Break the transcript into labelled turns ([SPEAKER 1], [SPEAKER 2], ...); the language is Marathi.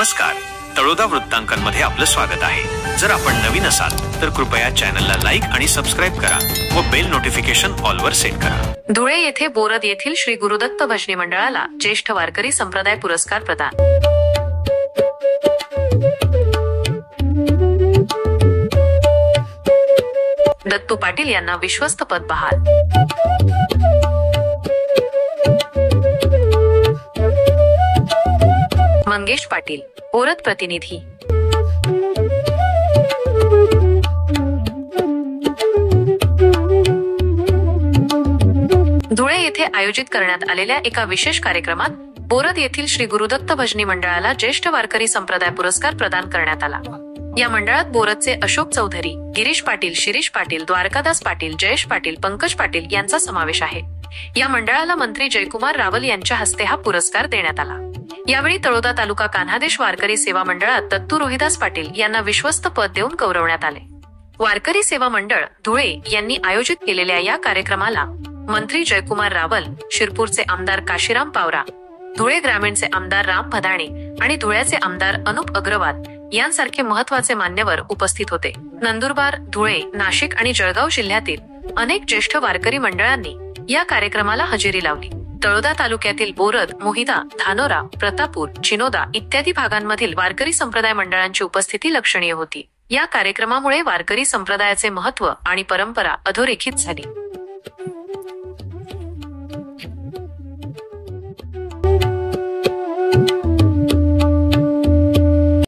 [SPEAKER 1] नमस्कार, तळोदा वृत्तांकनमध्ये आपलं स्वागत आहे। जर आपण नवीन असाल तर कृपया चॅनलला लाईक आणि सबस्क्राइब करा व बेल नोटिफिकेशन ऑल वर सेट करा।
[SPEAKER 2] धुळे येथे बोरद येथील श्री गुरुदत्त भजनी मंडळाला ज्येष्ठ वारकरी संप्रदाय पुरस्कार प्रदान। दत्तू पाटील यांना विश्वस्त पद बहाल। मंगेश पाटील, बोरद प्रतिनिधी। धुळे येथे आयोजित करण्यात आलेल्या एका विशेष कार्यक्रमात बोरद येथील श्री गुरुदत्त भजनी मंडळाला ज्येष्ठ वारकरी संप्रदाय पुरस्कार प्रदान करण्यात आला। या मंडळात बोरदचे अशोक चौधरी, गिरीश पाटील, शिरीष पाटील, द्वारकादास पाटील, जयेश पाटील, पंकज पाटील यांचा समावेश आहे। या मंडळाला मंत्री जयकुमार रावल यांच्या हस्ते हा पुरस्कार देण्यात आला। यावेळी तळोदा तालुका कान्हादेश वारकरी सेवा मंडळात दत्तू रोहिदास पाटील यांना विश्वस्त पद देऊन गौरवण्यात आले। वारकरी सेवा मंडळ धुळे यांनी आयोजित केलेल्या या कार्यक्रमाला मंत्री जयकुमार रावल, शिरपूरचे आमदार काशीराम पावरा, धुळे ग्रामीणचे आमदार राम भदाणे आणि धुळ्याचे आमदार अनुप अग्रवाल यांसारखे महत्त्वाचे मान्यवर उपस्थित होते। नंदुरबार, धुळे, नाशिक आणि जळगाव जिल्ह्यातील अनेक ज्येष्ठ वारकरी मंडळांनी या कार्यक्रमाला हजेरी लावली। तळोदा तालुक्यातील बोरद, मोहिदा, धानोरा, प्रतापूर, चिनोदा इत्यादी भागांमधील वारकरी संप्रदाय मंडळांची उपस्थिती लक्षणीय होती। या कार्यक्रमामुळे वारकरी संप्रदायाचे महत्त्व आणि परंपरा अधोरेखित झाली।